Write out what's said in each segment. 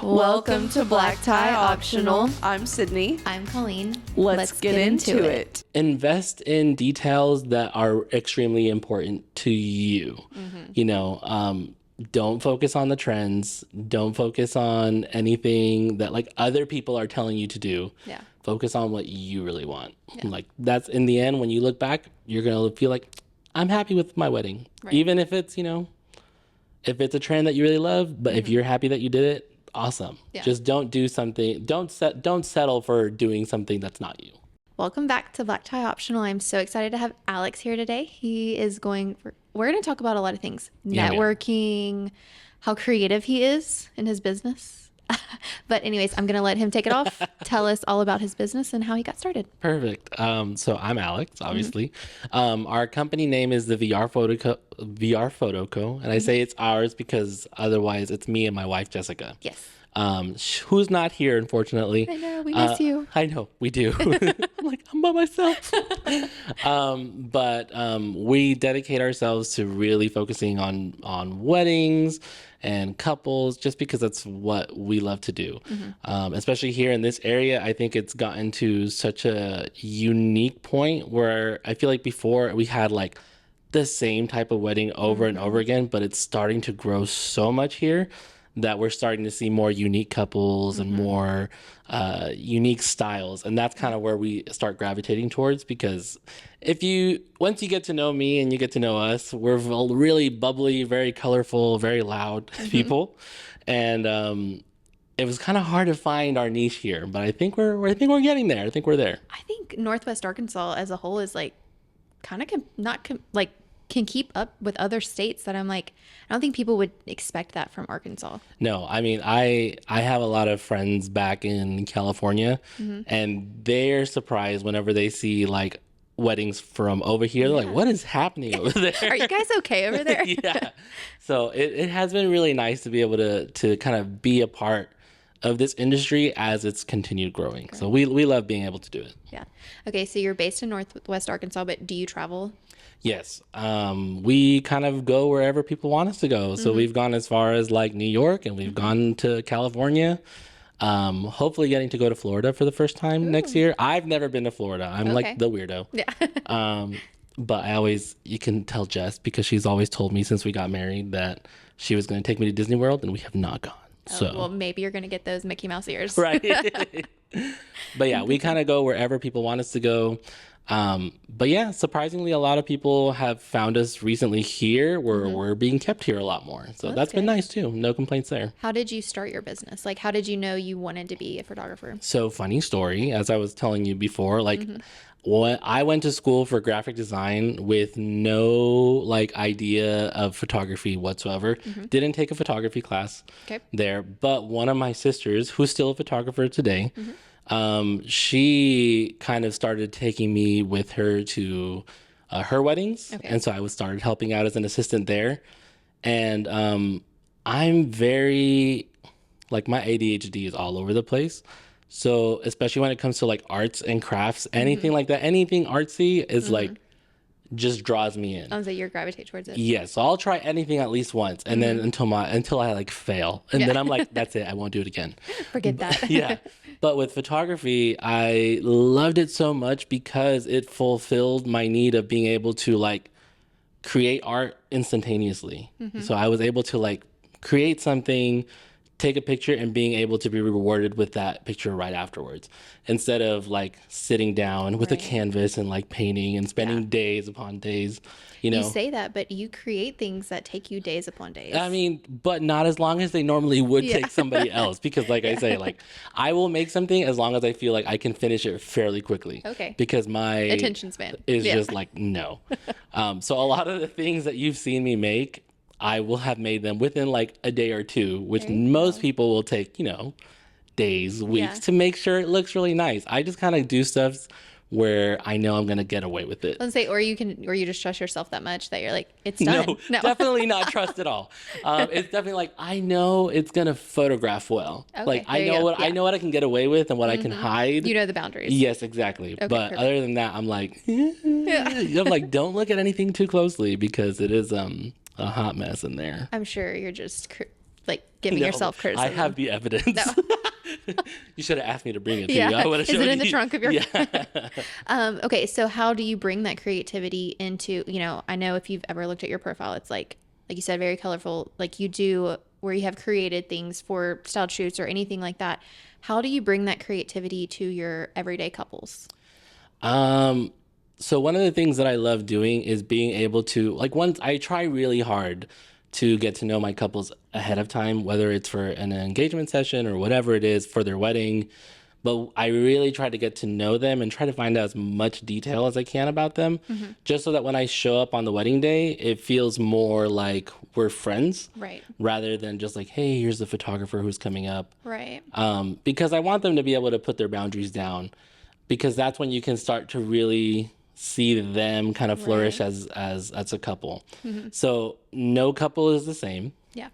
Welcome to Black Tie Optional. I'm Sydney. I'm Colleen. Let's get into it. Invest in details that are extremely important to you. Don't focus on the trends. Don't focus on anything that like other people are telling you to do. Yeah. Focus on what you really want. Yeah. Like that's in the end, when you look back, you're going to feel like I'm happy with my wedding. Right. Even if it's, if it's a trend that you really love, but if you're happy that you did it, awesome. Yeah. Just don't do something. Don't settle for doing something that's not you. Welcome back to Black Tie Optional. I'm so excited to have Alex here today. We're going to talk about a lot of things. Networking, how creative he is in his business. But anyways, I'm going to let him take it off. Tell us all about his business and how he got started. Perfect. So I'm Alex, obviously. Our company name is the Villar Photo Co. And I say it's ours because otherwise it's me and my wife, Jessica. Yes. Who's not here, unfortunately. I know, we miss you. I know, we do. I'm like, I'm by myself. But we dedicate ourselves to really focusing on weddings and couples, just because that's what we love to do. Especially here in this area, I think it's gotten to such a unique point where I feel like before we had like the same type of wedding over and over again, but it's starting to grow so much here that we're starting to see more unique couples and more unique styles. And that's kind of where we start gravitating towards, because once you get to know me and you get to know us, we're really bubbly, very colorful, very loud people. And it was kind of hard to find our niche here, but I think we're getting there. I think we're there. I think Northwest Arkansas as a whole is like kind of can keep up with other states that I'm like, I don't think people would expect that from Arkansas. No, I mean, I have a lot of friends back in California, and they're surprised whenever they see like weddings from over here. They're like, what is happening over there? Are you guys okay over there? Yeah. So it has been really nice to be able to kind of be a part of this industry as it's continued growing. Okay. So we love being able to do it. Yeah. Okay, so you're based in Northwest Arkansas, but do you travel? Yes. We kind of go wherever people want us to go. So we've gone as far as like New York, and we've gone to California. Hopefully getting to go to Florida for the first time next year. I've never been to Florida. I'm like the weirdo. Yeah. But you can tell Jess, because she's always told me since we got married that she was going to take me to Disney World, and we have not gone. Well, maybe you're going to get those Mickey Mouse ears. Right. But yeah, we kind of go wherever people want us to go. But yeah, surprisingly, a lot of people have found us recently here where we're being kept here a lot more. So that's been nice too. No complaints there. How did you start your business? Like, how did you know you wanted to be a photographer? So funny story, as I was telling you before, like when I went to school for graphic design with no like idea of photography whatsoever. Didn't take a photography class there, but one of my sisters, who's still a photographer today, she kind of started taking me with her to her weddings. And so I started helping out as an assistant there. And I'm very, like, my ADHD is all over the place. So especially when it comes to like arts and crafts, anything like that, anything artsy is like, just draws me in. Oh, so you gravitate towards it. Yes. So I'll try anything at least once, and then until I like fail. And then I'm like, that's it. I won't do it again. Forget that. Yeah. But with photography, I loved it so much because it fulfilled my need of being able to like create art instantaneously. So I was able to like create something, take a picture, and being able to be rewarded with that picture right afterwards, instead of like sitting down with a canvas and like painting and spending days upon days. You say that, but you create things that take you days upon days. I mean, but not as long as they normally would take somebody else, because like I say, like I will make something as long as I feel like I can finish it fairly quickly. Okay. Because my attention span is just like no. So a lot of the things that you've seen me make, I will have made them within like a day or two, which most people will take, days, weeks to make sure it looks really nice. I just kind of do stuff where I know I'm going to get away with it. Let's say, or you just trust yourself that much that you're like, it's done. No. Definitely not trust at all. It's definitely like, I know it's going to photograph well. Okay, like I know what I can get away with and what I can hide. You know the boundaries. Yes, exactly. Okay, but other than that, I'm like, I'm like, don't look at anything too closely, because it is a hot mess in there. I'm sure you're just like giving No, yourself criticism. I have the evidence. No. You should have asked me to bring it to Yeah. you. I would have Is showed it in the you. trunk of your Yeah. Okay, so how do you bring that creativity into, I know if you've ever looked at your profile, it's like you said, very colorful, like you do where you have created things for styled shoots or anything like that. How do you bring that creativity to your everyday couples? So one of the things that I love doing is being able to, like, once I try really hard to get to know my couples ahead of time, whether it's for an engagement session or whatever it is for their wedding. But I really try to get to know them and try to find out as much detail as I can about them, just so that when I show up on the wedding day, it feels more like we're friends, Right. rather than just like, hey, here's the photographer who's coming up. Right. Because I want them to be able to put their boundaries down, because that's when you can start to really see them kind of flourish Right. as a couple. So no couple is the same. Yeah.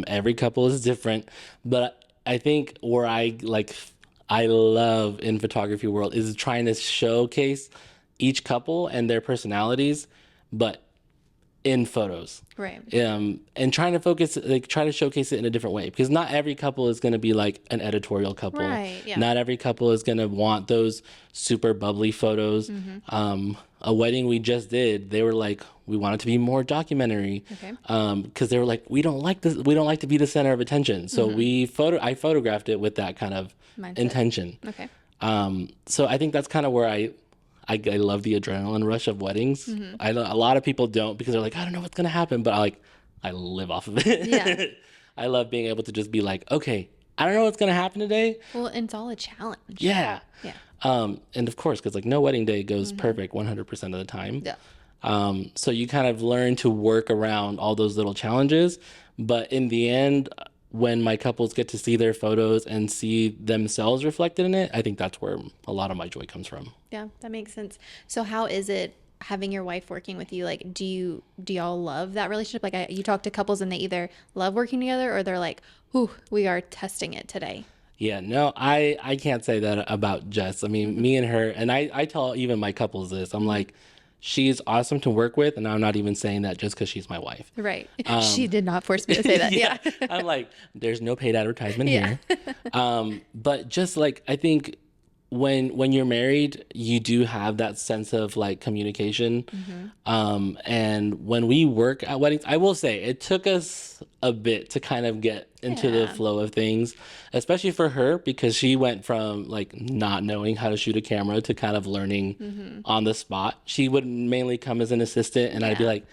Every couple is different, but I think where I love in photography world is trying to showcase each couple and their personalities, but in photos. Right. And trying to try to showcase it in a different way, because not every couple is going to be like an editorial couple. Right, yeah. Not every couple is going to want those super bubbly photos. A wedding we just did, they were like, we want it to be more documentary. Okay. Because they were like, we don't like this. We don't like to be the center of attention. So I photographed it with that kind of Mindset. intention. Okay. So I think that's kind of where I love the adrenaline rush of weddings. A lot of people don't, because they're like, I don't know what's going to happen, but I live off of it. Yeah. I love being able to just be like, okay, I don't know what's going to happen today. Well, and it's all a challenge. Yeah. Yeah. And of course, because like no wedding day goes perfect 100% of the time. Yeah. So you kind of learn to work around all those little challenges. But in the end, when my couples get to see their photos and see themselves reflected in it, I think that's where a lot of my joy comes from. Yeah, that makes sense. So how is it having your wife working with you? Like, do y'all love that relationship? Like, you talk to couples and they either love working together or they're like, "Ooh, we are testing it today." Yeah, no, I can't say that about Jess. I mean, me and her, and I tell even my couples this. I'm like, she's awesome to work with, and I'm not even saying that just because she's my wife. Right. She did not force me to say that. Yeah. I'm like, there's no paid advertisement Yeah. here. But just like, I think when you're married, you do have that sense of like communication. And when we work at weddings, I will say it took us a bit to kind of get into the Yeah. flow of things, especially for her, because she went from like not knowing how to shoot a camera to kind of learning on the spot. She would mainly come as an assistant, and I'd be Yeah. like,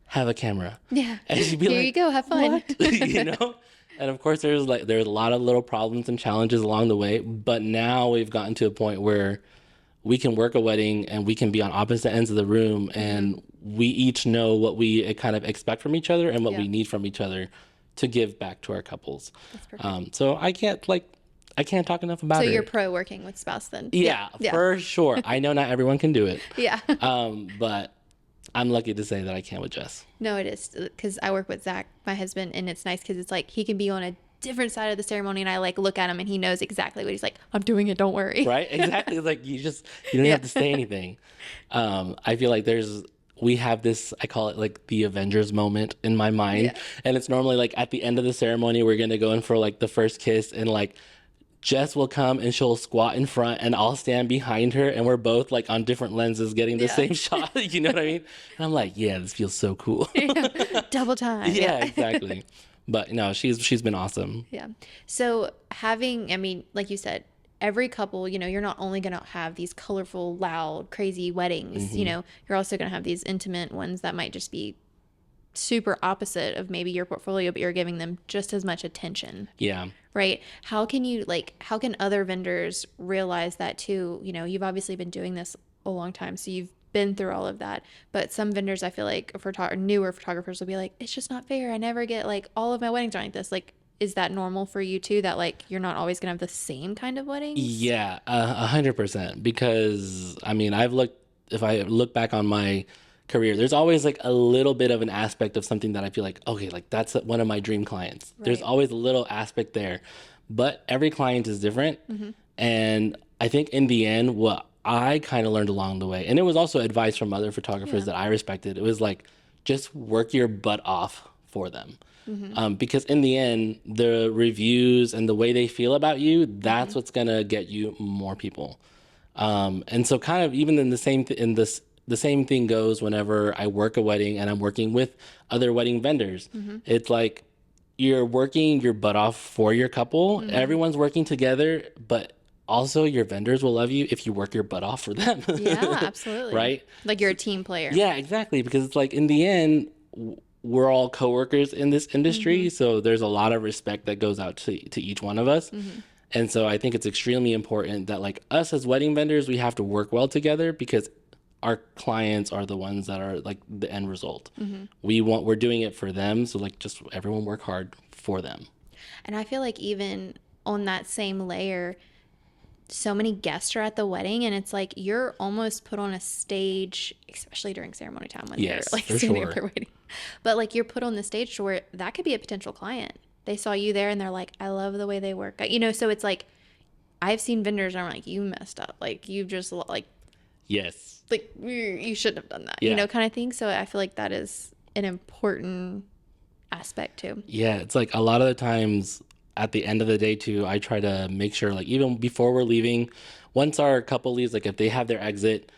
have a camera. Yeah. And she'd be Here like, you go. Have fun. what? You know? And of course, there's a lot of little problems and challenges along the way. But now we've gotten to a point where we can work a wedding and we can be on opposite ends of the room, and we each know what we kind of expect from each other and what we Yeah. need from each other to give back to our couples. That's perfect. So I can't talk enough about So her. you're pro working with spouse then? Yeah, Yeah. for sure. I know not everyone can do it, Yeah. but I'm lucky to say that I can with Jess. No, it is, because I work with Zach, my husband, and it's nice because it's like he can be on a different side of the ceremony, and I like look at him and he knows exactly what he's like. I'm doing it. Don't worry. Right? Exactly. It's like you don't have to say anything. I feel like we have this, I call it like the Avengers moment in my mind. Yeah. And it's normally like at the end of the ceremony, we're going to go in for like the first kiss, and like Jess will come and she'll squat in front and I'll stand behind her, and we're both like on different lenses getting the Yeah. same shot. You know what I mean? And I'm like, yeah, this feels so cool. Double time. Yeah, exactly. But no, she's been awesome. Yeah. So I mean, like you said, every couple, you're not only going to have these colorful, loud, crazy weddings, you're also going to have these intimate ones that might just be super opposite of maybe your portfolio, but you're giving them just as much attention. Yeah. Right. How can other vendors realize that too? You've obviously been doing this a long time, so you've been through all of that. But some vendors, I feel like newer photographers will be like, it's just not fair. I never get like all of my weddings are like this. Like, is that normal for you too? That like you're not always gonna have the same kind of weddings? Yeah, 100%. Because I mean, if I look back on my career, there's always like a little bit of an aspect of something that I feel like, okay, like that's one of my dream clients. There's Right. always a little aspect there, but every client is different. And I think in the end, what I kind of learned along the way, and it was also advice from other photographers that I respected, it was like, just work your butt off for them. Because in the end, the reviews and the way they feel about you, that's what's gonna get you more people. And so kind of even in the same the same thing goes whenever I work a wedding and I'm working with other wedding vendors. It's like you're working your butt off for your couple. Everyone's working together, but also your vendors will love you if you work your butt off for them. Yeah, absolutely. Right? Like you're a team player. Yeah, exactly. Because it's like in the end, we're all coworkers in this industry. So there's a lot of respect that goes out to each one of us. And so I think it's extremely important that like us as wedding vendors, we have to work well together because our clients are the ones that are like the end result. We're doing it for them. So like just everyone work hard for them. And I feel like even on that same layer, so many guests are at the wedding and it's like you're almost put on a stage, especially during ceremony time when they're like standing up there waiting. But like you're put on the stage to where that could be a potential client. They saw you there and they're like, I love the way they work. You know, so it's like I've seen vendors and I'm like, you messed up. Like you just like, yes, like you shouldn't have done that, you know, kind of thing. So I feel like that is an important aspect too. Yeah, it's like a lot of the times at the end of the day too, I try to make sure like even before we're leaving, once our couple leaves, like if they have their exit,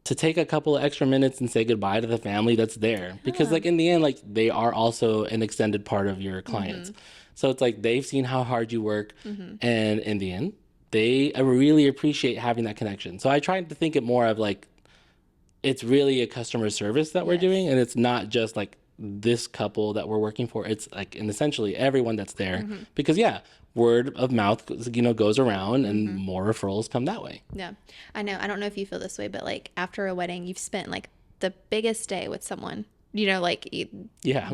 to take a couple of extra minutes and say goodbye to the family that's there. Because like in the end, like they are also an extended part of your clients. So it's like they've seen how hard you work and in the end, they really appreciate having that connection. So I try to think it more of like, it's really a customer service that we're doing. And it's not just like this couple that we're working for. It's like, and essentially everyone that's there because word of mouth, you know, goes around and more referrals come that way. Yeah, I know. I don't know if you feel this way, but like after a wedding, you've spent like the biggest day with someone, you know, like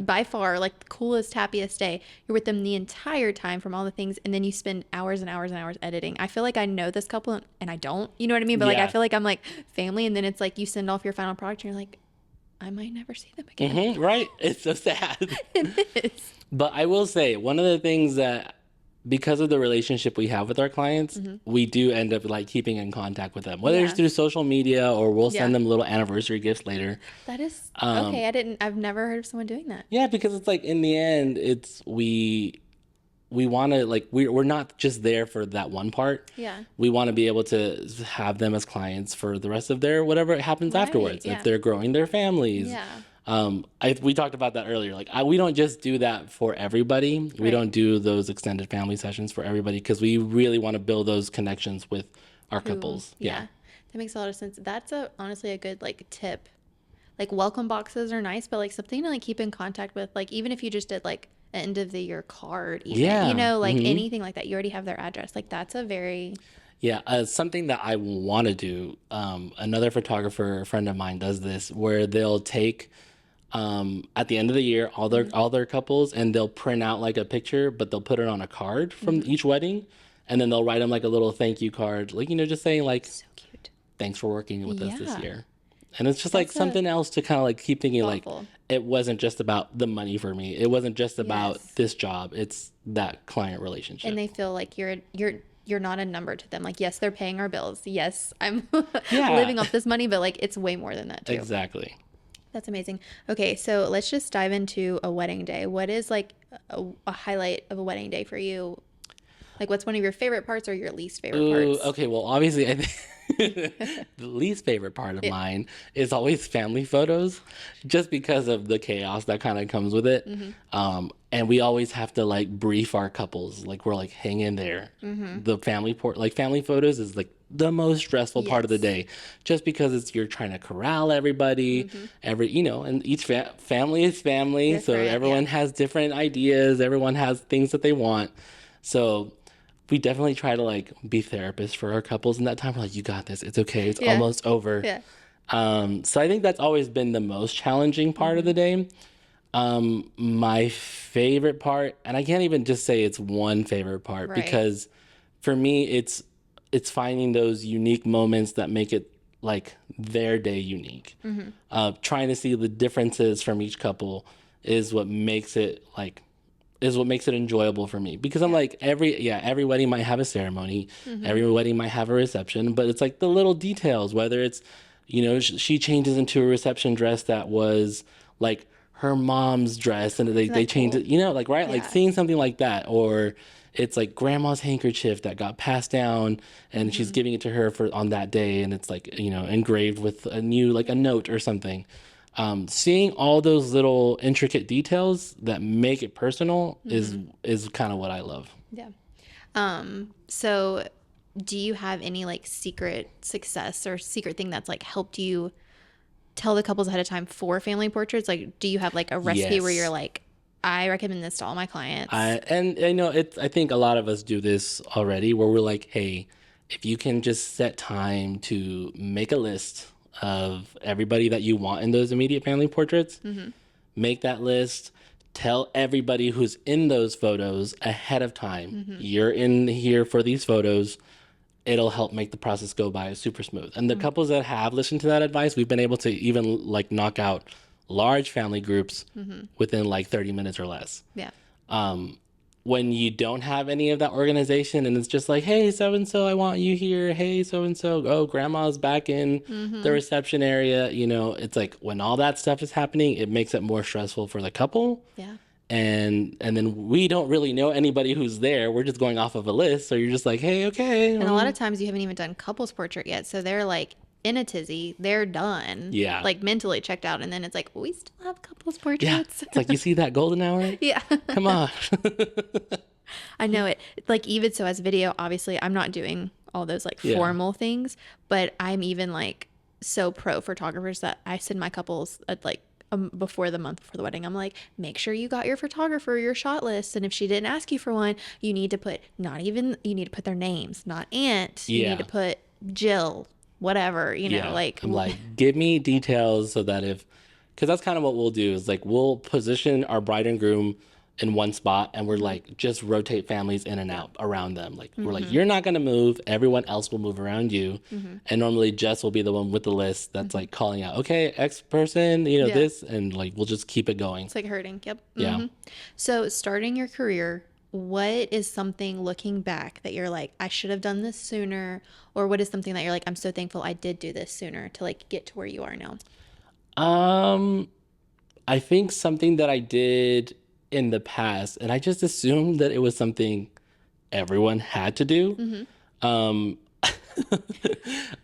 by far, like the coolest, happiest day. You're with them the entire time from all the things. And then you spend hours and hours and hours editing. I feel like I know this couple and I don't, you know what I mean? But like, I feel like I'm like family. And then it's like you send off your final product and you're like, I might never see them again. Right? It's so sad. It is. But I will say, one of the things that, because of the relationship we have with our clients, we do end up like keeping in contact with them, whether it's through social media or we'll send them little anniversary gifts later. That is okay. I've never heard of someone doing that. Yeah, because it's like in the end, it's we want to like we're not just there for that one part. Yeah. We want to be able to have them as clients for the rest of their whatever happens afterwards. If they're growing their families. Yeah. We talked about that earlier. Like we don't just do that for everybody. We don't do those extended family sessions for everybody because we really want to build those connections with our couples. Yeah. That makes a lot of sense. That's honestly a good like tip. Like welcome boxes are nice, but like something to like keep in contact with, like even if you just did like an end of the year card, even, you know, like anything like that, you already have their address. Like that's a very something that I want to do. Another photographer, a friend of mine, does this where they'll take at the end of the year all their couples and they'll print out like a picture, but they'll put it on a card from each wedding, and then they'll write them like a little thank you card, like, you know, just saying like, so cute. Thanks for working with us this year. And it's just like something else to kind of like keep thinking thoughtful. Like it wasn't just about the money for me. It wasn't just about this job. It's that client relationship. And they feel like you're not a number to them. Like, yes, they're paying our bills. Yes, I'm living off this money, but like it's way more than that too. Exactly. That's amazing. Okay, so let's just dive into a wedding day. What is like a highlight of a wedding day for you? Like, what's one of your favorite parts or your least favorite parts? Okay, well, obviously, I think the least favorite part of mine is always family photos, just because of the chaos that kind of comes with it. And we always have to like brief our couples, like we're like, hang in there. The family family photos is like the most stressful part of the day, just because you're trying to corral everybody, and each family is family, different, so everyone has different ideas, everyone has things that they want. So we definitely try to like be therapists for our couples in that time. We're like, you got this. It's okay. It's almost over. So I think that's always been the most challenging part of the day. My favorite part, and I can't even just say it's one favorite part, because for me, it's finding those unique moments that make it like their day unique. Trying to see the differences from each couple is what makes it enjoyable for me, because I'm like every wedding might have a ceremony, every wedding might have a reception, but it's like the little details, whether it's, you know, she changes into a reception dress that was like her mom's dress and they changed cool? it, you know, like, right? Like Yeah. seeing something like that, or it's like grandma's handkerchief that got passed down and she's giving it to her for on that day, and it's like, you know, engraved with a new, like a note or something. Seeing all those little intricate details that make it personal is kind of what I love. Yeah. So do you have any like secret success or secret thing that's like helped you tell the couples ahead of time for family portraits? Like, do you have like a recipe where you're Yes. like, I recommend this to all my clients? And I know it. I think a lot of us do this already, where we're like, hey, if you can just set time to make a list of everybody that you want in those immediate family portraits, make that list. Tell everybody who's in those photos ahead of time. You're in here for these photos. It'll help make the process go by super smooth. And the couples that have listened to that advice, we've been able to even like knock out large family groups within like 30 minutes or less. Yeah. When you don't have any of that organization and it's just like, hey, so and so, I want you here. Hey, so and so, oh, grandma's back in the reception area. You know, it's like when all that stuff is happening, it makes it more stressful for the couple. Yeah. And then we don't really know anybody who's there. We're just going off of a list. So you're just like, hey, okay. And a lot of times you haven't even done couples portrait yet. So they're like in a tizzy. They're done. Yeah. Like mentally checked out. And then it's like, we still have couples Yeah. portraits. It's like, you see that golden hour? Yeah. Come on. I know it. Like, even so, as video, obviously, I'm not doing all those like formal things, but I'm even like so pro photographers that I send my couples at like before the month before the wedding. I'm like, make sure you got your photographer, your shot list, and if she didn't ask you for one, you need to put you need to put their names, not Aunt. You need to put Jill, whatever, you know, like I'm like, give me details so that because that's kind of what we'll do is like we'll position our bride and groom in one spot and we're like just rotate families in and out around them. Like we're like, you're not gonna move, everyone else will move around you. And normally Jess will be the one with the list that's like calling out, okay, X person, you know, this, and like we'll just keep it going. It's like hurting. Yep. Yeah. So starting your career, what is something looking back that you're like, I should have done this sooner? Or what is something that you're like, I'm so thankful I did do this sooner to like get to where you are now? I think something that I did in the past, and I just assumed that it was something everyone had to do.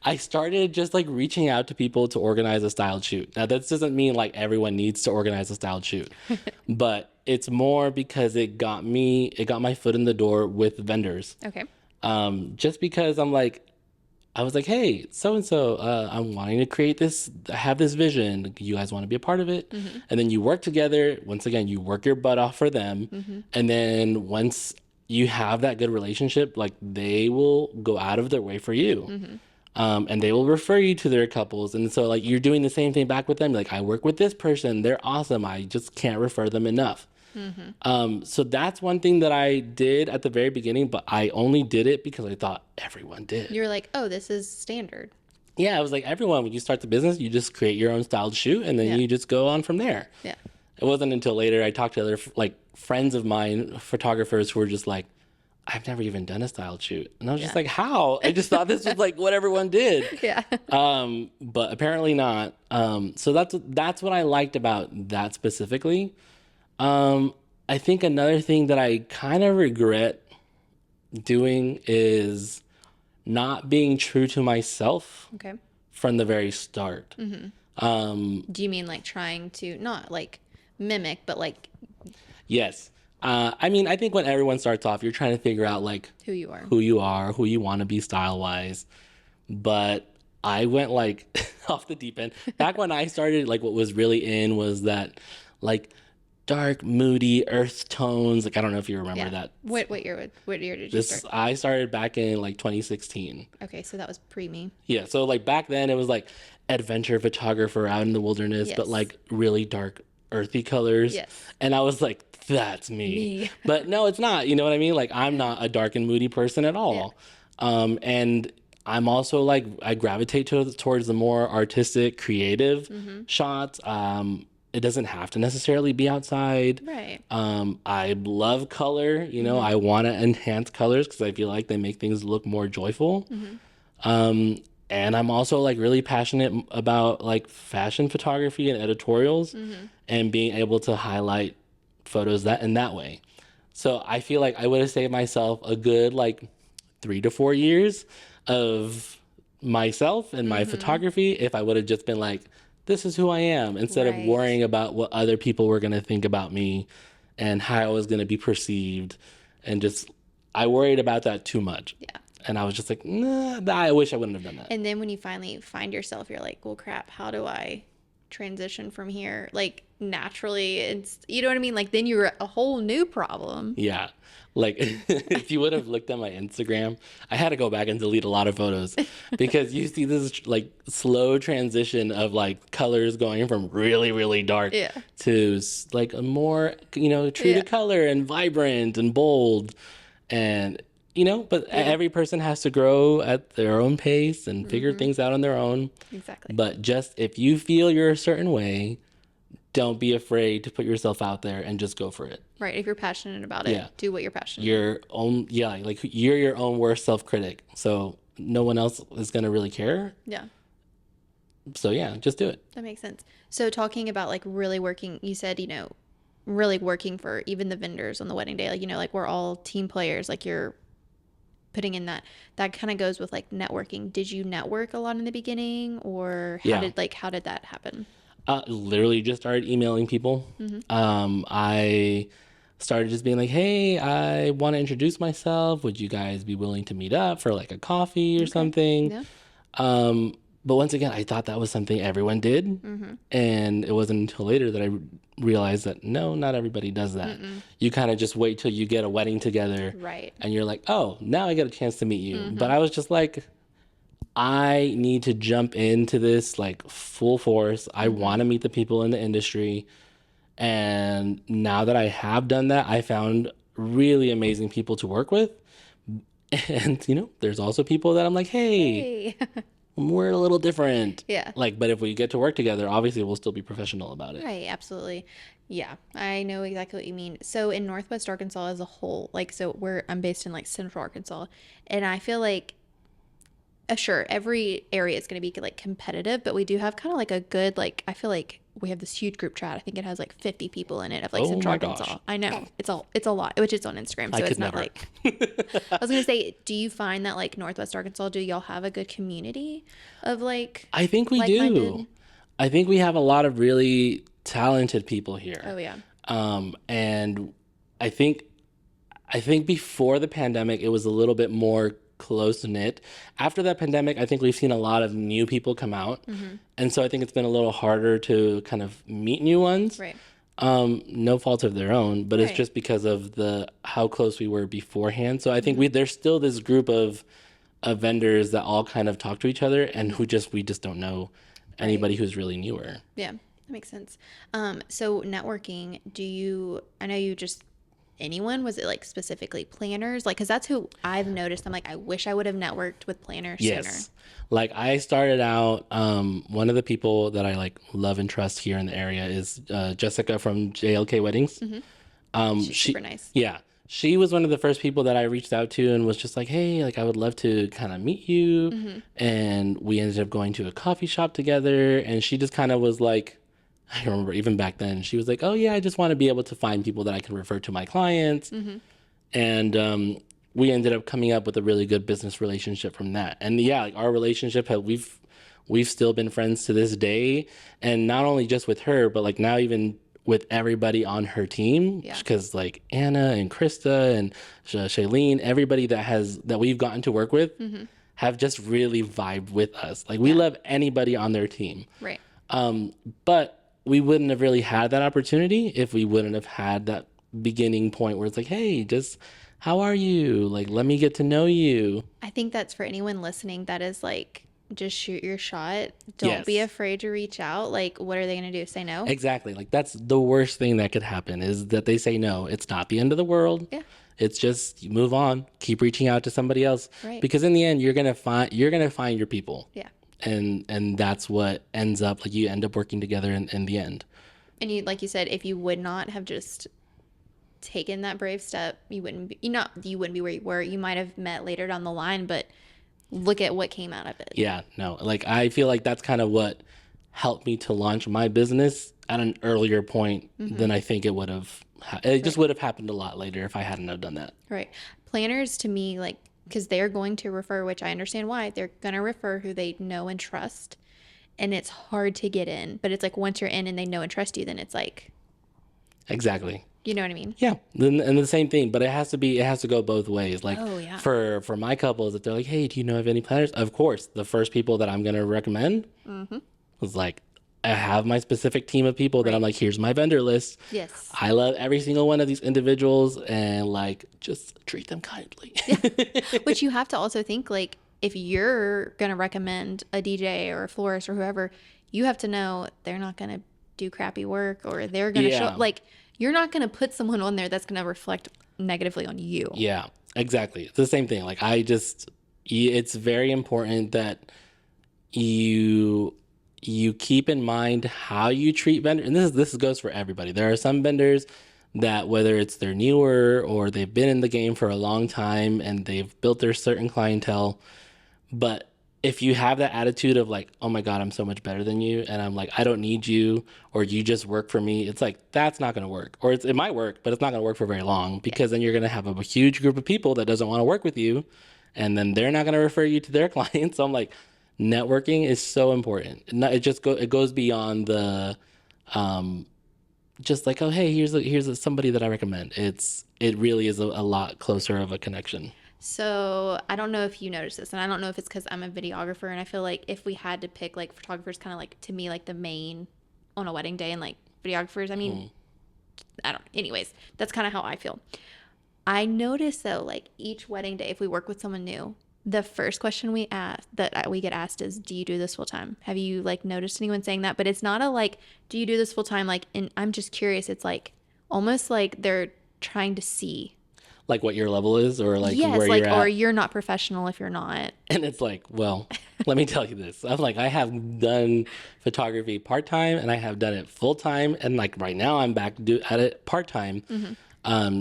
I started just like reaching out to people to organize a styled shoot. Now, that doesn't mean like everyone needs to organize a styled shoot, but it's more because it got my foot in the door with vendors. Okay. Just because I was like, hey, so-and-so, I'm wanting to create this, I have this vision. You guys want to be a part of it? And then you work together. Once again, you work your butt off for them. And then once you have that good relationship, like they will go out of their way for you. And they will refer you to their couples. And so like you're doing the same thing back with them. Like, I work with this person. They're awesome. I just can't refer them enough. So that's one thing that I did at the very beginning, but I only did it because I thought everyone did. You're like, oh, this is standard. Yeah, I was like, everyone, when you start the business, you just create your own styled shoot and then you just go on from there. Yeah. It wasn't until later I talked to other like friends of mine, photographers, who were just like, I've never even done a styled shoot. And I was just like, how? I just thought this was like what everyone did. Yeah. But apparently not. So that's what I liked about that specifically. I think another thing that I kind of regret doing is not being true to myself Okay. from the very start. Do you mean like trying to not like mimic, but like Yes. I mean, I think when everyone starts off, you're trying to figure out like who you are, who you want to be style wise. But I went like off the deep end. Back when I started, like what was really in was that like dark, moody earth tones. Like, I don't know if you remember that. What year did you start? I started back in like 2016. Okay, so that was pre me. Yeah, so like back then it was like adventure photographer out in the wilderness, but like really dark, earthy colors. Yes. And I was like, that's me. But no, it's not. You know what I mean? Like, I'm not a dark and moody person at all. And I'm also like, I gravitate towards the more artistic, creative shots. It doesn't have to necessarily be outside. Right. I love color. You know, I want to enhance colors because I feel like they make things look more joyful. And I'm also like really passionate about like fashion photography and editorials and being able to highlight photos that in that way. So I feel like I would have saved myself a good like 3 to 4 years of myself and my photography if I would have just been like, this is who I am, instead of Right. worrying about what other people were going to think about me and how I was going to be perceived. And just, I worried about that too much. Yeah. And I was just like, nah, I wish I wouldn't have done that. And then when you finally find yourself, you're like, well, crap, how do I transition from here? Like, naturally, it's, you know what I mean? Like, then you're a whole new problem. Yeah. Like, if you would have looked at my Instagram, I had to go back and delete a lot of photos because you see this like slow transition of like colors going from really, really dark Yeah. to like a more, you know, true to color and vibrant and bold. And, you know, but every person has to grow at their own pace and figure things out on their own. Exactly. But just if you feel you're a certain way, don't be afraid to put yourself out there and just go for it. Right. If you're passionate about it, do what you're passionate about. Your own, like you're your own worst self-critic. So no one else is going to really care. Yeah. So yeah, just do it. That makes sense. So talking about like really working, you said, really working for even the vendors on the wedding day, like, like we're all team players, like you're putting in that kind of goes with like networking. Did you network a lot in the beginning, or how did that happen? Literally just started emailing people. I started just being like, hey, I want to introduce myself. Would you guys be willing to meet up for like a coffee or something? Yeah. But once again, I thought that was something everyone did. And it wasn't until later that I realized that no, not everybody does that. You kind of just wait till you get a wedding together. Right. And you're like, oh, now I get a chance to meet you. But I was just like, I need to jump into this like full force. I want to meet the people in the industry. And now that I have done that, I found really amazing people to work with. And, there's also people that I'm like, hey. We're a little different. Yeah. Like, but if we get to work together, obviously we'll still be professional about it. Right. Absolutely. Yeah. I know exactly what you mean. So in Northwest Arkansas as a whole, like, I'm based in like Central Arkansas, and I feel like, sure, every area is going to be like competitive, but we do have kind of like a good, like, I feel like we have this huge group chat. I think it has like 50 people in it of like Central Arkansas. Gosh. I know it's a lot, which is on Instagram. So it's not never. like, I was going to say, do you find that like Northwest Arkansas, do y'all have a good community of like, I think we do. I think we have a lot of really talented people here. Oh yeah. And I think before the pandemic, it was a little bit more close knit. After that pandemic, I think we've seen a lot of new people come out. And so I think it's been a little harder to kind of meet new ones. Right. No fault of their own, but it's just because of how close we were beforehand. So I think there's still this group of vendors that all kind of talk to each other and we just don't know anybody who's really newer. Yeah, that makes sense. So networking, I know you just, anyone, was it like specifically planners? Like, because that's who I've noticed. I'm like, I wish I would have networked with planners sooner. Like I started out, one of the people that I like love and trust here in the area is Jessica from JLK Weddings. She's super nice. Yeah. She was one of the first people that I reached out to and was just like, hey, like I would love to kind of meet you. And we ended up going to a coffee shop together. And she just kind of was like, I remember even back then, she was like, oh yeah, I just want to be able to find people that I can refer to my clients. And we ended up coming up with a really good business relationship from that. And yeah, like our relationship, we've still been friends to this day. And not only just with her, but like now even with everybody on her team, because like Anna and Krista and Shailene, everybody that we've gotten to work with have just really vibed with us. Like we love anybody on their team. Right. But we wouldn't have really had that opportunity if we wouldn't have had that beginning point where it's like, hey, just how are you? Like, let me get to know you. I think that's for anyone listening that is like, just shoot your shot. Don't be afraid to reach out. Like, what are they going to do? Say no? Exactly. Like, that's the worst thing that could happen is that they say no. It's not the end of the world. Yeah. It's just you move on, keep reaching out to somebody else. Right. Because in the end, you're gonna find your people. Yeah. And that's what ends up, like, you end up working together in the end. And you, like you said, if you would not have just taken that brave step, you wouldn't be where you were. You might have met later down the line, but look at what came out of it. Yeah, no, like I feel like that's kind of what helped me to launch my business at an earlier point than I think it would have. It just would have happened a lot later if I hadn't have done that. Right. Planners to me, like, because they're going to refer, which I understand why, they're going to refer who they know and trust. And it's hard to get in. But it's like once you're in and they know and trust you, then it's like. Exactly. You know what I mean? Yeah. And the same thing, but it has to go both ways. Like for my couples, if they're like, hey, do you know of any planners? Of course, the first people that I'm going to recommend was like, I have my specific team of people that I'm like, here's my vendor list. Yes. I love every single one of these individuals and like, just treat them kindly. Which you have to also think like, if you're going to recommend a DJ or a florist or whoever, you have to know they're not going to do crappy work or they're going to show like, you're not going to put someone on there that's going to reflect negatively on you. Yeah, exactly. It's the same thing. Like it's very important that you keep in mind how you treat vendors. And this goes for everybody. There are some vendors that whether it's they're newer or they've been in the game for a long time and they've built their certain clientele, but if you have that attitude of like, oh my God, I'm so much better than you, and I'm like, I don't need you, or you just work for me, it's like, that's not going to work. Or it might work, but it's not going to work for very long because then you're going to have a huge group of people that doesn't want to work with you, and then they're not going to refer you to their clients. So I'm like, networking is so important. It goes beyond the, just like, oh, hey, here's somebody that I recommend. It really is a lot closer of a connection. So I don't know if you noticed this, and I don't know if it's because I'm a videographer, and I feel like if we had to pick like photographers, kind of like to me like the main on a wedding day, and like videographers, I mean, anyways, that's kind of how I feel. I noticed though, like each wedding day, if we work with someone new, the first question we get asked is, "Do you do this full time?" Have you like noticed anyone saying that? But it's not a like, "Do you do this full time?" Like, and I'm just curious. It's like almost like they're trying to see. Like what your level is or like where like, you're at. Or you're not professional if you're not. And it's like, well, let me tell you this. I'm like, I have done photography part-time and I have done it full-time. And like right now I'm back at it part-time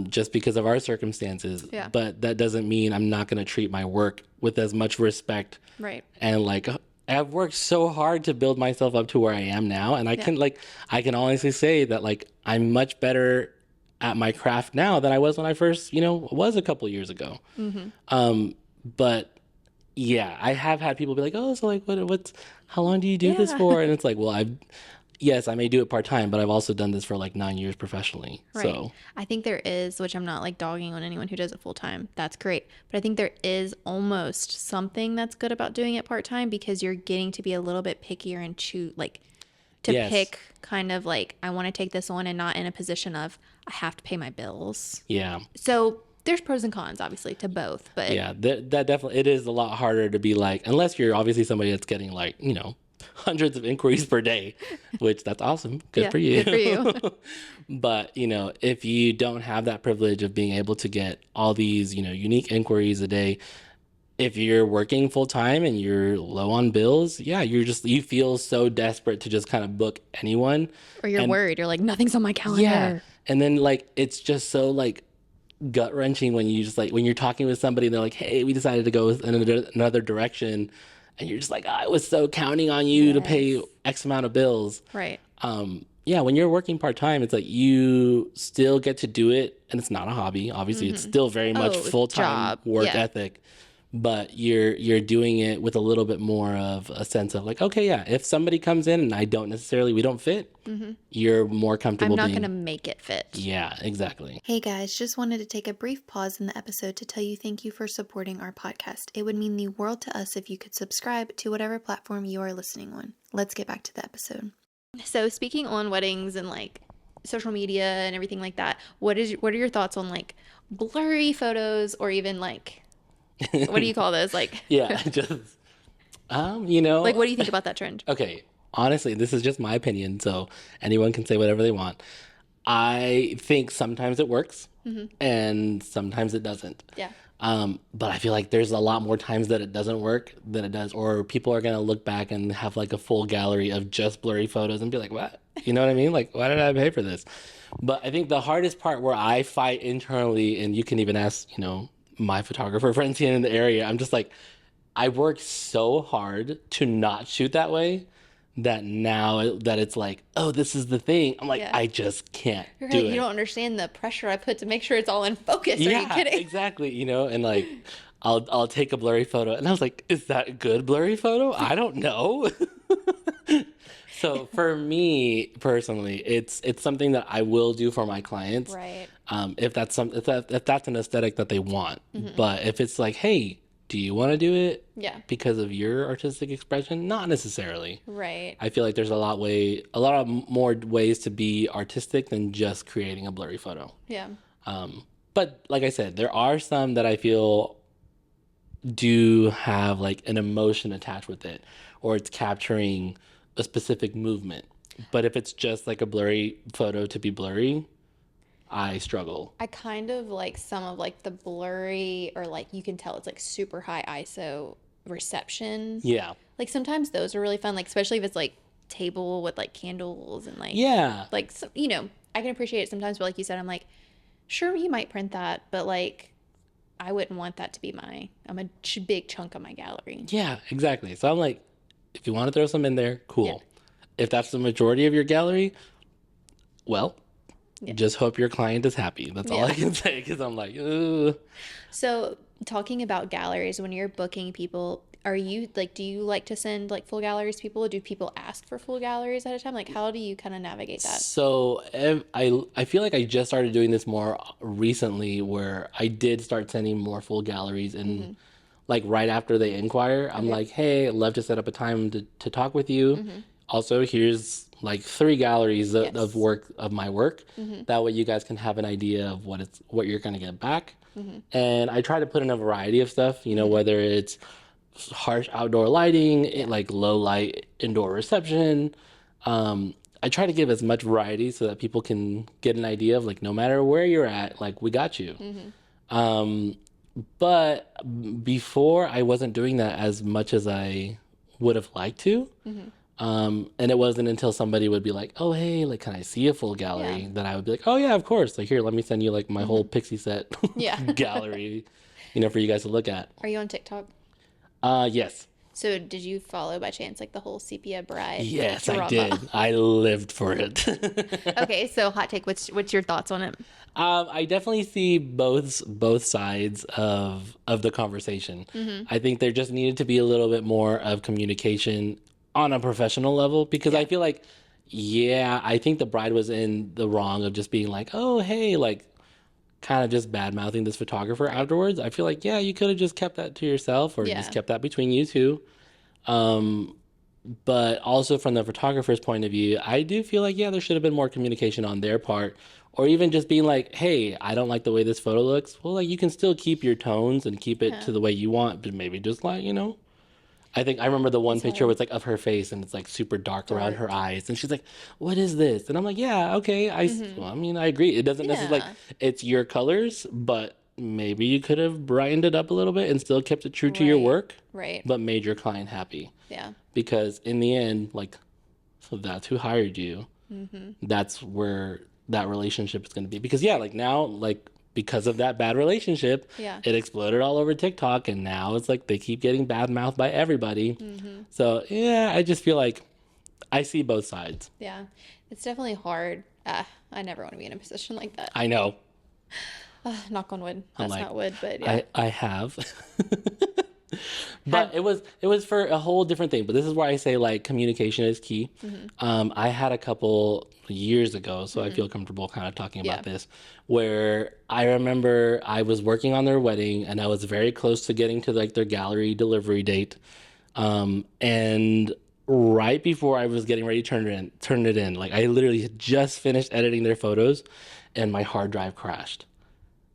just because of our circumstances. Yeah. But that doesn't mean I'm not going to treat my work with as much respect. Right. And like, I've worked so hard to build myself up to where I am now. And I can honestly say that like, I'm much better at my craft now than I was when I first, was a couple years ago. But yeah, I have had people be like, oh, so like, how long do you do this for? And it's like, well, yes, I may do it part-time, but I've also done this for like 9 years professionally. Right. So I think there is, which I'm not like dogging on anyone who does it full-time. That's great. But I think there is almost something that's good about doing it part-time because you're getting to be a little bit pickier and pick kind of like, I want to take this on and not in a position of I have to pay my bills. Yeah. So there's pros and cons obviously to both, but yeah, that definitely, it is a lot harder to be like, unless you're obviously somebody that's getting like, hundreds of inquiries per day, which that's awesome. Good for you. Good for you. But, if you don't have that privilege of being able to get all these, unique inquiries a day, if you're working full time and you're low on bills, yeah, you feel so desperate to just kind of book anyone. Or you're worried. You're like, nothing's on my calendar. Yeah. And then like, it's just so like gut wrenching when you just like, when you're talking with somebody and they're like, hey, we decided to go in another direction. And you're just like, I was so counting on you to pay X amount of bills. Right. Yeah, when you're working part-time, it's like you still get to do it. And it's not a hobby. Obviously, it's still very much full-time work ethic. But you're doing it with a little bit more of a sense of like, okay, yeah, if somebody comes in and we don't fit, you're more comfortable. I'm not going to make it fit. Yeah, exactly. Hey guys, just wanted to take a brief pause in the episode to tell you thank you for supporting our podcast. It would mean the world to us if you could subscribe to whatever platform you are listening on. Let's get back to the episode. So speaking on weddings and like social media and everything like that, what are your thoughts on like blurry photos or even like what do you call those? Like, yeah, just, like, what do you think about that trend? Okay. Honestly, this is just my opinion. So anyone can say whatever they want. I think sometimes it works and sometimes it doesn't. Yeah. But I feel like there's a lot more times that it doesn't work than it does, or people are going to look back and have like a full gallery of just blurry photos and be like, what? You know what I mean? Like, why did I pay for this? But I think the hardest part where I fight internally, and you can even ask, my photographer friends here in the area, I'm just like, I worked so hard to not shoot that way that now that it's like, oh, this is the thing. I'm like, Yeah. I just can't You're do like, it. you don't understand the pressure I put to make sure it's all in focus. Are you Yeah, kidding? exactly. You know, and like I'll take a blurry photo and I was like, is that a good blurry photo? I don't know. So for me personally, it's something that I will do for my clients. Right. If that's an aesthetic that they want. Mm-hmm. But if it's like, hey, do you want to do it Yeah. because of your artistic expression? Not necessarily. Right. I feel like there's a lot of more ways to be artistic than just creating a blurry photo. Yeah. But like I said, there are some that I feel do have like an emotion attached with it, or it's capturing a specific movement. But if it's just like a blurry photo to be blurry, I struggle. I kind of like some of like the blurry, or like you can tell it's like super high ISO reception. Yeah. Like sometimes those are really fun, like especially if it's like table with like candles and like Yeah. like some, you know, I can appreciate it sometimes, but like you said, I'm like, sure, you might print that, but like I wouldn't want that to be big chunk of my gallery. Yeah, exactly. So I'm like, if you want to throw some in there, cool. Yeah. If that's the majority of your gallery, well, Yeah. just hope your client is happy. That's all I can say, because I'm like, ugh. So talking about galleries, when you're booking people, are you like, do you like to send like full galleries to people? Do people ask for full galleries at a time? Like, how do you kind of navigate that? So I feel like I just started doing this more recently, where I did start sending more full galleries, and like right after they inquire, I'm like, hey, I'd love to set up a time to talk with you. Also, here's like 3 galleries of my work. That way you guys can have an idea of what you're gonna get back. And I try to put in a variety of stuff, you know, whether it's harsh outdoor lighting, like low light indoor reception. I try to give as much variety so that people can get an idea of like, no matter where you're at, like we got you. But before, I wasn't doing that as much as I would have liked to. And it wasn't until somebody would be like, oh, hey, like, can I see a full gallery? That I would be like, oh, yeah, of course. Like, here, let me send you like my whole pixie set gallery, you know, for you guys to look at. Are you on TikTok? Yes. So did you follow by chance like the whole sepia bride Yes, drama? I did. I lived for it. Okay, so hot take. What's your thoughts on it? I definitely see both sides of the conversation. I think there just needed to be a little bit more of communication on a professional level, because I feel like, I think the bride was in the wrong of just being like, oh, hey, like kind of just bad mouthing this photographer afterwards. I feel like, you could have just kept that to yourself, or just kept that between you two. But also from the photographer's point of view, I do feel like, there should have been more communication on their part, or even just being like, hey, I don't like the way this photo looks. Well, like, you can still keep your tones and keep it to the way you want, but maybe just like, you know, I think I remember the one picture was like of her face, and it's like super dark around her eyes, and she's like, what is this? And I'm like, yeah, okay. Well, I mean, I agree. It doesn't necessarily like it's your colors, but maybe you could have brightened it up a little bit and still kept it true to your work, Right. but made your client happy. Yeah. Because in the end, like, so that's who hired you. That's where that relationship is going to be. Because like now, like, because of that bad relationship, it exploded all over TikTok, and now it's like they keep getting bad mouthed by everybody. So I just feel like I see both sides. Yeah, it's definitely hard. I never want to be in a position like that. I know. Knock on wood. That's like, not wood, but yeah. I have. But it was for a whole different thing. But this is where I say like communication is key. I had a couple years ago, so I feel comfortable kind of talking about this, where I remember I was working on their wedding, and I was very close to getting to like their gallery delivery date, and right before I was getting ready to turn it in, like I literally had just finished editing their photos, and my hard drive crashed,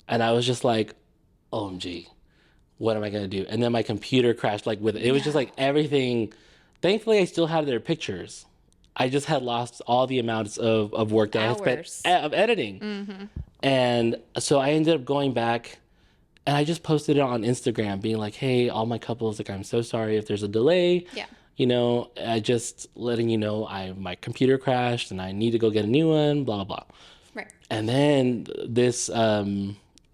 and I was just like, OMG. What am I going to do? And then my computer crashed like with it. It was just like everything. Thankfully, I still had their pictures. I just had lost all the amounts of work that I had spent of editing. And so I ended up going back, and I just posted it on Instagram being like, hey, all my couples, like, I'm so sorry if there's a delay. You know, I just letting you know my computer crashed and I need to go get a new one, blah, blah, blah. Right. And then this...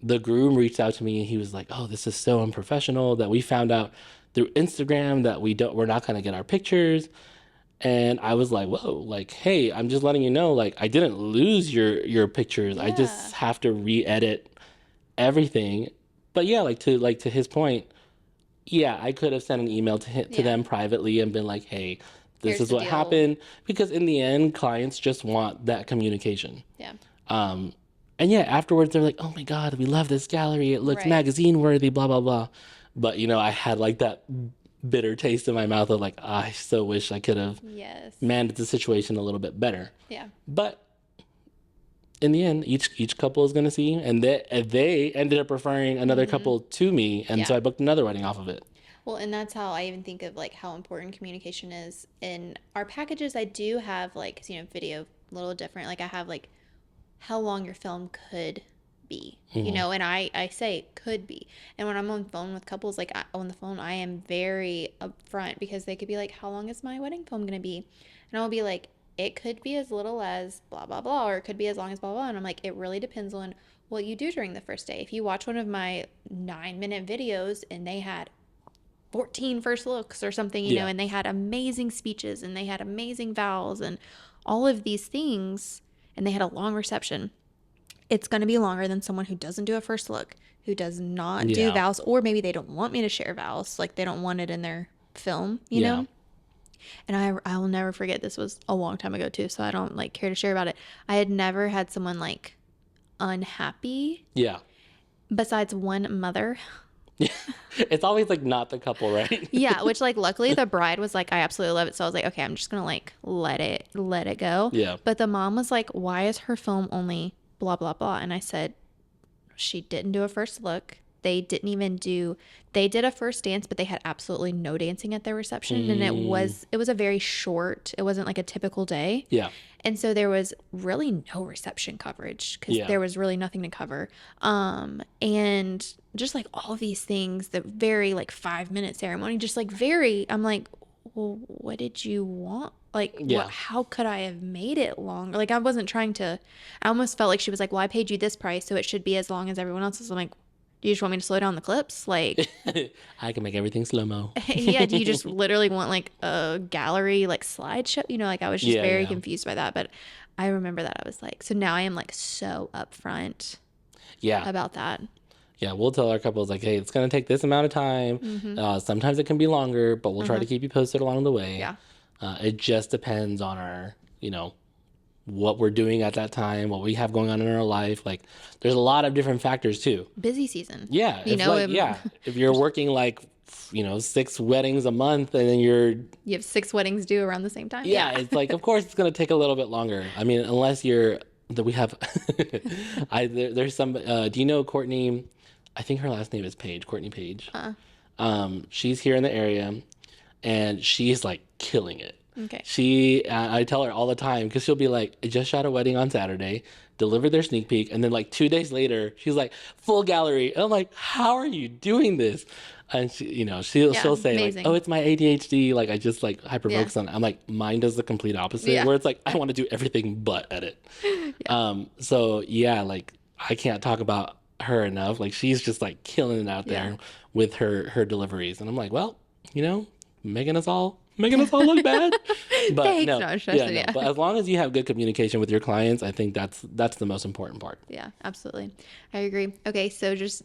the groom reached out to me, and he was like, oh, this is so unprofessional that we found out through Instagram that we're not going to get our pictures. And I was like, whoa, like, hey, I'm just letting you know, like, I didn't lose your pictures. I just Yeah. have to re-edit everything. But yeah, like to his point, yeah, I could have sent an email to Yeah. them privately and been like, hey, this Here's is the what deal. happened. Because in the end, clients just want that communication. Yeah. And yeah, afterwards they're like, oh my God, we love this gallery. It looks Right. magazine worthy, blah, blah, blah. But, you know, I had like that bitter taste in my mouth of like, I so wish I could have Yes. managed the situation a little bit better. Yeah. But in the end, each couple is going to see, and they ended up referring another couple to me, and so Yeah. I booked another wedding off of it. Well, and that's how I even think of like how important communication is in our packages. I do have like, 'cause, video a little different. Like I have like how long your film could be, and I say could be. And when I'm on the phone with couples, like on the phone, I am very upfront because they could be like, how long is my wedding film going to be? And I'll be like, it could be as little as blah, blah, blah, or it could be as long as blah, blah. And I'm like, it really depends on what you do during the first day. If you watch one of my 9-minute videos and they had 14 first looks or something, Yeah. and they had amazing speeches and they had amazing vows and all of these things, and they had a long reception, it's going to be longer than someone who doesn't do a first look, who does not do Yeah. vows, or maybe they don't want me to share vows, like they don't want it in their film, you Yeah. know? And I will never forget, this was a long time ago too, so I don't like care to share about it. I had never had someone like unhappy Yeah. besides one mother. It's always like not the couple, right? Yeah, which like luckily the bride was like, I absolutely love it. So I was like, okay, I'm just gonna like let it go. Yeah. But the mom was like, why is her film only blah blah blah? And I said, she didn't do a first look. They didn't even do, they did a first dance, but they had absolutely no dancing at their reception. And it was a very short, it wasn't like a typical day. Yeah. And so there was really no reception coverage because Yeah. there was really nothing to cover. And just like all these things, the very like 5-minute ceremony, just like very, I'm like, well, what did you want? Like, Yeah. how could I have made it longer? Like, I wasn't trying to, I almost felt like she was like, well, I paid you this price, so it should be as long as everyone else's. I'm like, do you just want me to slow down the clips? Like, I can make everything slow-mo. yeah, do you just literally want like a gallery, like slideshow? Like I was just Yeah, very yeah. confused by that. But I remember that I was like, so now I am like so upfront Yeah. about that. Yeah, we'll tell our couples like, hey, it's gonna take this amount of time. Sometimes it can be longer, but we'll try to keep you posted along the way. Yeah. It just depends on our, what we're doing at that time, what we have going on in our life. Like, there's a lot of different factors too. Busy season. Yeah, You if, know, if you're working like, 6 weddings a month, and then you have 6 weddings due around the same time. yeah, it's like, of course, it's gonna take a little bit longer. I mean, unless we have, there's some. Do you know Courtney? I think her last name is Page. Courtney Page. She's here in the area, and she's like killing it. Okay. I tell her all the time because she'll be like, I just shot a wedding on Saturday, delivered their sneak peek, and then like 2 days later, she's like, full gallery. And I'm like, how are you doing this? And she'll say amazing. like, oh, it's my ADHD. Like I just like hyper focus on it. I'm like, mine does the complete opposite, Yeah. where it's like I want to do everything but edit. So yeah, like I can't talk about her enough. Like she's just like killing it out there with her deliveries, and I'm like, well, making us all look bad. But Thanks. no, No, I'm just joking, yeah. But as long as you have good communication with your clients, I think that's the most important part. Yeah, absolutely. I agree. Okay, so just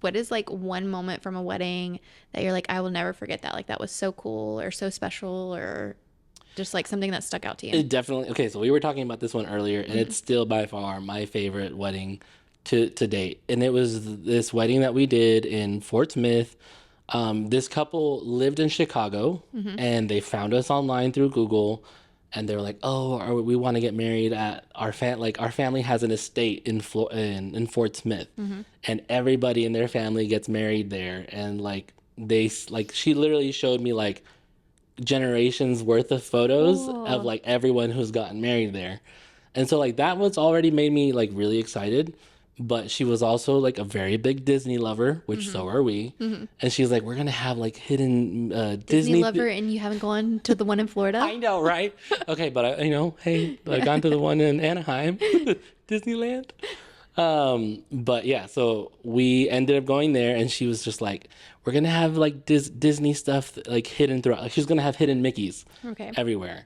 what is like one moment from a wedding that you're like, I will never forget that? Like that was so cool or so special, or just like something that stuck out to you? It definitely. Okay, so we were talking about this one earlier, and it's still by far my favorite wedding to date. And it was this wedding that we did in Fort Smith. This couple lived in Chicago, and they found us online through Google, and they were like, "Oh, we want to get married at our family has an estate in Fort Smith, and everybody in their family gets married there." And she literally showed me like generations worth of photos of like everyone who's gotten married there, and so like that was already made me like really excited. But she was also like a very big Disney lover, which so are we. And she's like, we're gonna have like hidden Disney lover, and you haven't gone to the one in Florida? I know, right? Okay, but hey, I gone to the one in Anaheim, Disneyland. But yeah, so we ended up going there, and she was just like, we're gonna have like Disney stuff like hidden throughout. Like, she's gonna have hidden Mickeys Okay. everywhere.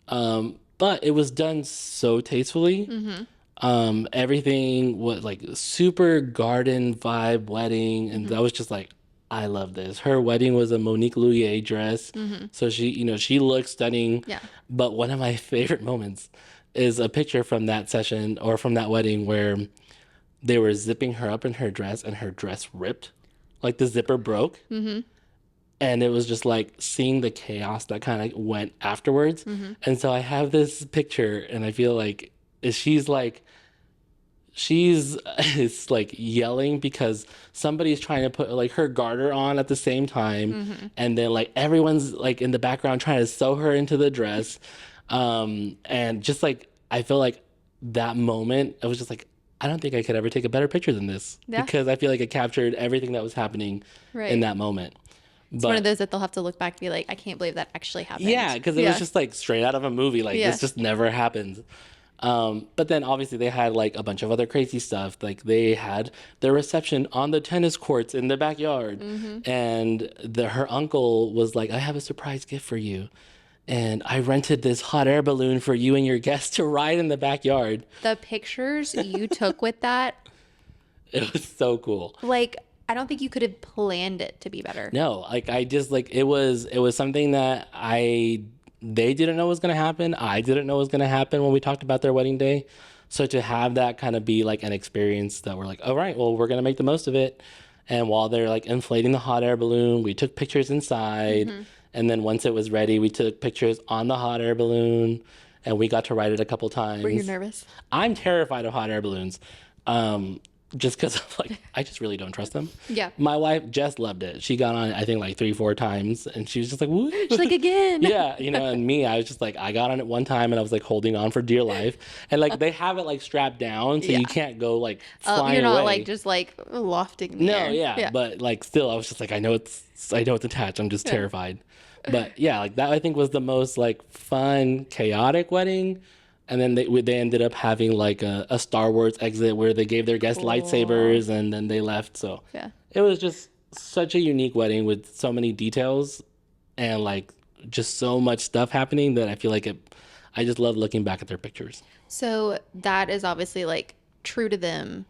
But it was done so tastefully. Everything was like super garden vibe wedding, and I was just like, I love this. Her wedding was a Monique Louier dress, so she looked stunning. Yeah. But one of my favorite moments is a picture from that session or from that wedding where they were zipping her up in her dress, and her dress ripped, like the zipper broke. And it was just like seeing the chaos that kind of went afterwards. And so I have this picture, and I feel like she's like, she's it's like yelling because somebody's trying to put like her garter on at the same time, and then like everyone's like in the background trying to sew her into the dress. And just like I feel like that moment, I was just like, I don't think I could ever take a better picture than this, because I feel like it captured everything that was happening in that moment. It's one of those that they'll have to look back and be like, I can't believe that actually happened. Yeah, because it was just like straight out of a movie. Like this just never happens. But then obviously they had like a bunch of other crazy stuff. Like they had their reception on the tennis courts in the backyard. And her uncle was like, I have a surprise gift for you. And I rented this hot air balloon for you and your guests to ride in the backyard. The pictures you took with that. It was so cool. Like, I don't think you could have planned it to be better. No, like I just like it was something that they didn't know was going to happen. I didn't know was going to happen when we talked about their wedding day. So to have that kind of be like an experience that we're like, all right, well, we're going to make the most of it. And while they're like inflating the hot air balloon, we took pictures inside. And then once it was ready, we took pictures on the hot air balloon, and we got to ride it a couple times. Were you nervous? I'm terrified of hot air balloons. Just because like I just really don't trust them. Yeah. My wife Jess loved it. She got on it I think like 3-4 times, and she was just like, woo. She's like, again. Yeah, and me, I was just like, I got on it one time and I was like holding on for dear life. And like they have it like strapped down, so you can't go like flying you're not away. like just like lofting in the air. Yeah, but like still I was just like, I know it's attached. I'm just terrified. But yeah, like that I think was the most like fun, chaotic wedding. And then they ended up having like a Star Wars exit where they gave their guests lightsabers, and then they left. So it was just such a unique wedding with so many details and like just so much stuff happening that I feel like I just love looking back at their pictures. So that is obviously like true to them.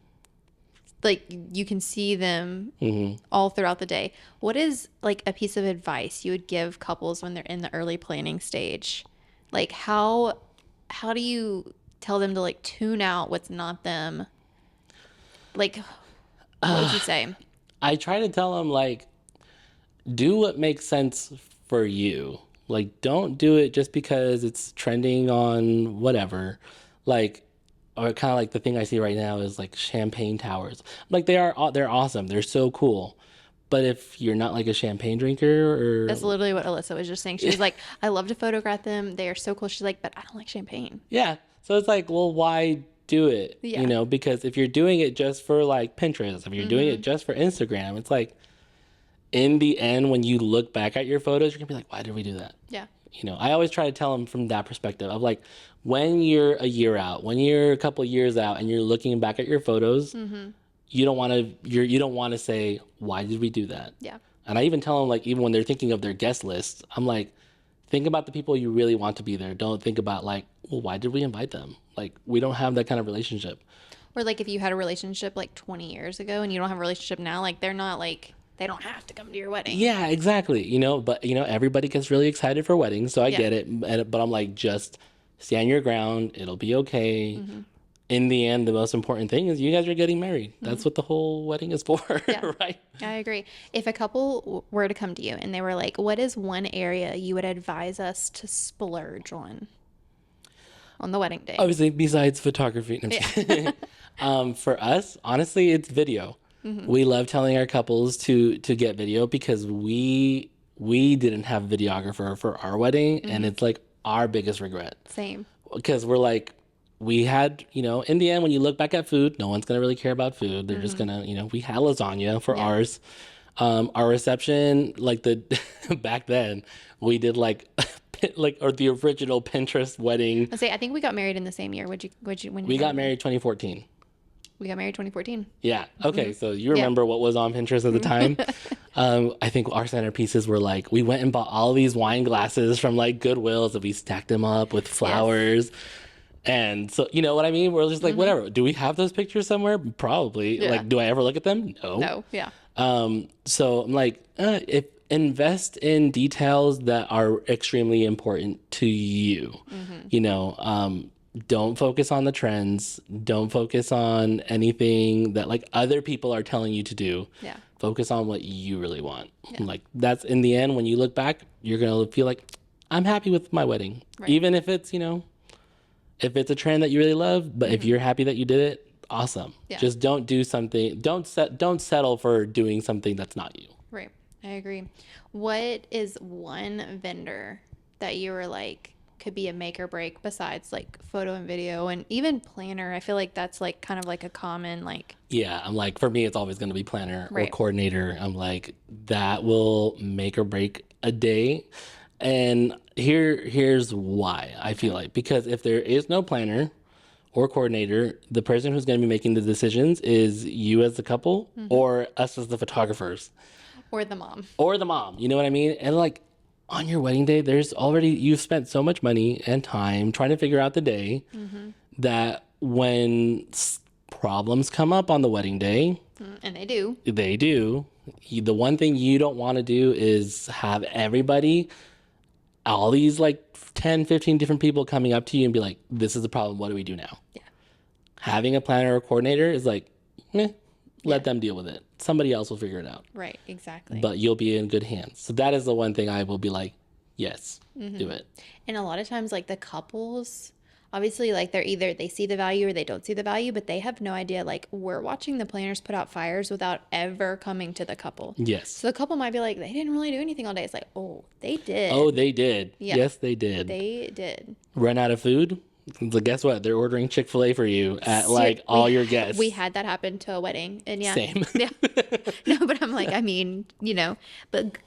Like you can see them all throughout the day. What is like a piece of advice you would give couples when they're in the early planning stage? Like how do you tell them to like tune out what's not them? Like, what would you say? I try to tell them like, do what makes sense for you. Like, don't do it just because it's trending on whatever. Like, or kind of like the thing I see right now is like champagne towers. Like they're awesome. They're so cool. But if you're not like a champagne drinker or... That's literally what Alyssa was just saying. She was like, I love to photograph them. They are so cool. She's like, but I don't like champagne. Yeah. So it's like, well, why do it? Yeah. Because if you're doing it just for like Pinterest, if you're doing it just for Instagram, it's like, in the end, when you look back at your photos, you're going to be like, why did we do that? Yeah. I always try to tell them from that perspective of like, when you're a year out, when you're a couple of years out and you're looking back at your photos, you don't want to say, why did we do that? Yeah. And I even tell them, like, even when they're thinking of their guest list, I'm like, think about the people you really want to be there. Don't think about like, well, why did we invite them? Like, we don't have that kind of relationship. Or like if you had a relationship like 20 years ago and you don't have a relationship now, like they're not like, they don't have to come to your wedding. Yeah, exactly. But everybody gets really excited for weddings, so I get it. But I'm like, just stand your ground. It'll be okay. In the end, the most important thing is you guys are getting married. That's what the whole wedding is for, right? I agree. If a couple were to come to you and they were like, what is one area you would advise us to splurge on the wedding day? Obviously, besides photography. No, I'm just kidding. For us, honestly, it's video. We love telling our couples to get video because we didn't have a videographer for our wedding, and it's like our biggest regret. Same. Because we're like, we had, in the end, when you look back at food, no one's going to really care about food. They're just going to, we had lasagna for ours. Our reception, like back then, we did like or the original Pinterest wedding. I think we got married in the same year. When We got married 2014. We got married 2014. Yeah. Okay. So you remember what was on Pinterest at the time? I think our centerpieces were like, we went and bought all these wine glasses from like Goodwills and we stacked them up with flowers. And so, you know what I mean? We're just like, whatever. Do we have those pictures somewhere? Probably. Yeah. Like, do I ever look at them? No. No. Yeah. So I'm like, if invest in details that are extremely important to you. You know, don't focus on the trends. Don't focus on anything that like other people are telling you to do. Yeah. Focus on what you really want. Like that's in the end, when you look back, you're going to feel like I'm happy with my wedding. Right. Even if it's, you know, if it's a trend that you really love, but if you're happy that you did it, awesome. Yeah. Just don't do something, don't settle for doing something that's not you. Right. I agree. What is one vendor that you were like could be a make or break besides like photo and video and even planner? I feel like that's like kind of like a common like. Yeah, I'm like, for me, it's always going to be planner or Right. coordinator. I'm like, that will make or break a day. And here's why I feel like, because if there is no planner or coordinator, the person who's going to be making the decisions is you as the couple or us as the photographers. Or the mom. Or the mom, you know what I mean? And like on your wedding day, you've spent so much money and time trying to figure out the day that when problems come up on the wedding day, And they do. The one thing you don't want to do is have everybody, all these like 10, 15 different people coming up to you and be like, this is the problem. What do we do now? Yeah. Having a planner or coordinator is like, let them deal with it. Somebody else will figure it out. Right. Exactly. But you'll be in good hands. So that is the one thing I will be like, yes, do it. And a lot of times like the couples, obviously like they see the value or they don't see the value, but they have no idea. Like we're watching the planners put out fires without ever coming to the couple. Yes. So the couple might be like, they didn't really do anything all day. It's like, oh, they did. Oh, they did. Yeah. Yes, they did. They did. Run out of food? So guess what? They're ordering Chick-fil-A for you at like all your guests. We had that happen to a wedding, and yeah, Same. yeah. No, but I'm like, I mean, you know, but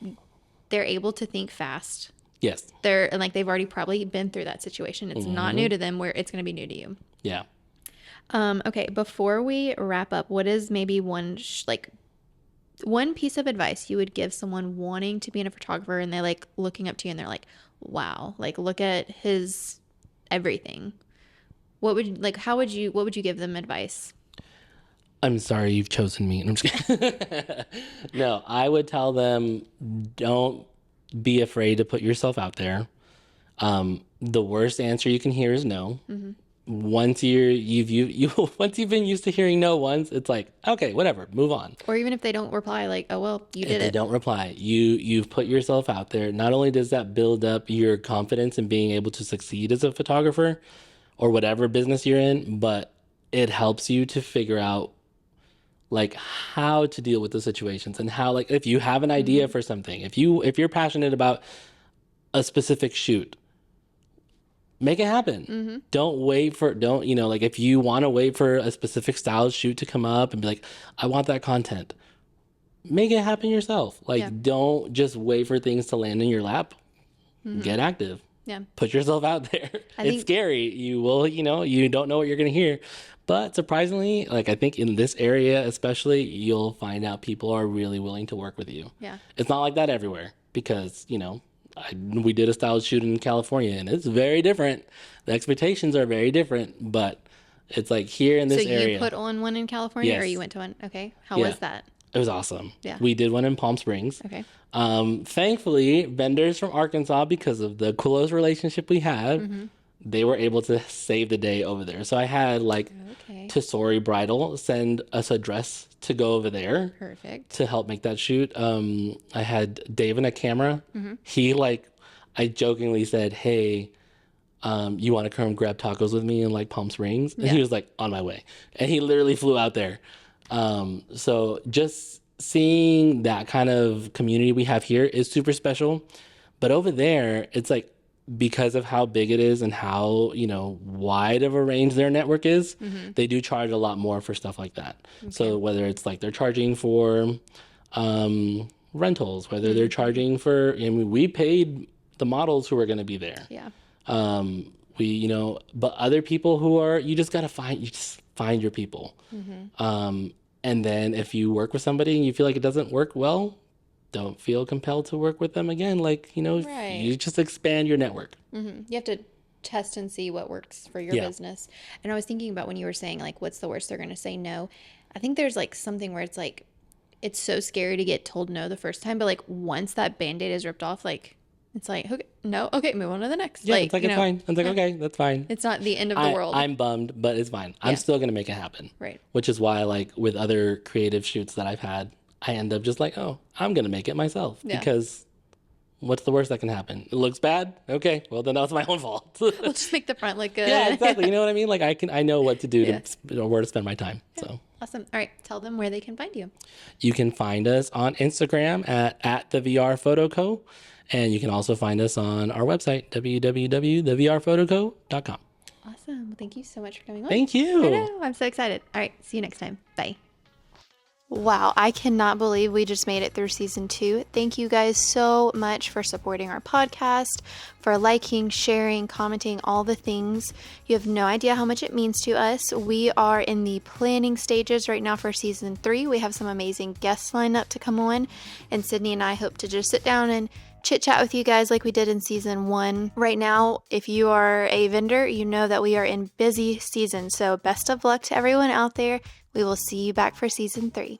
they're able to think fast. Yes. And like they've already probably been through that situation. It's not new to them, where it's going to be new to you. Yeah. Okay. Before we wrap up, what is maybe one piece of advice you would give someone wanting to be a photographer and they're like looking up to you and they're like, wow, like look at his everything. What would what would you give them advice? I'm sorry you've chosen me. I'm just kidding. No, I would tell them, don't be afraid to put yourself out there. The worst answer you can hear is no. Once once you've been used to hearing no once, it's like, okay, whatever, move on. Or even if they don't reply, like, oh well, you did If they it. don't reply, you've put yourself out there. Not only does that build up your confidence in being able to succeed as a photographer or whatever business you're in, but it helps you to figure out like how to deal with the situations and how, like, if you have an idea for something, if you're passionate about a specific shoot, make it happen. Like if you want to wait for a specific style shoot to come up and be like, I want that content, make it happen yourself. Like, don't just wait for things to land in your lap. Get active. Yeah. Put yourself out there. It's scary. You will, you don't know what you're going to hear. But surprisingly, like I think in this area especially, you'll find out people are really willing to work with you. Yeah. It's not like that everywhere because, we did a style shoot in California and it's very different. The expectations are very different, but it's like here in this area. So you put on one in California or Yes. you went to one? Okay. How was that? It was awesome. Yeah. We did one in Palm Springs. Okay. Thankfully, vendors from Arkansas, because of the close relationship we had, they were able to save the day over there. So I had Tesori Bridal send us a dress to go over there. Perfect. To help make that shoot. I had Dave in a camera. He I jokingly said, hey, you want to come grab tacos with me in Palm Springs? And he was like, on my way. And he literally flew out there. So just seeing that kind of community we have here is super special. But over there, it's like, because of how big it is and how, wide of a range their network is, they do charge a lot more for stuff like that. Okay. So whether it's like they're charging for rentals, whether they're charging for, we paid the models who are going to be there. Yeah. But other people who are, you just find your people. And then if you work with somebody and you feel like it doesn't work well, don't feel compelled to work with them again. Like, you just expand your network. You have to test and see what works for your business. And I was thinking about when you were saying, like, what's the worst they're going to say no? I think there's, like, something where it's, like, it's so scary to get told no the first time. But, like, once that Band-Aid is ripped off, like, it's like, okay, no, okay, move on to the next. Yeah, it's like, it's fine. It's like, okay, that's fine. It's not the end of the world. I'm bummed, but it's fine. I'm still going to make it happen. Right. Which is why, like, with other creative shoots that I've had, I end up just like, oh, I'm going to make it myself. Yeah. Because what's the worst that can happen? It looks bad? Okay, well, then that was my own fault. We'll just make the front look good. Yeah, exactly. You know what I mean? Like, I know what to do to where to spend my time. Yeah. So awesome. All right, tell them where they can find you. You can find us on Instagram at the Villar Photo Co. And you can also find us on our website, www.thevillarphotoco.com. Awesome. Well, thank you so much for coming on. Thank you. I know. I'm so excited. All right. See you next time. Bye. Wow, I cannot believe we just made it through season 2. Thank you guys so much for supporting our podcast, for liking, sharing, commenting, all the things. You have no idea how much it means to us. We are in the planning stages right now for season 3. We have some amazing guests lined up to come on, and Sydney and I hope to just sit down and chit chat with you guys like we did in season 1. Right now, if you are a vendor, you know that we are in busy season. So best of luck to everyone out there. We will see you back for season 3.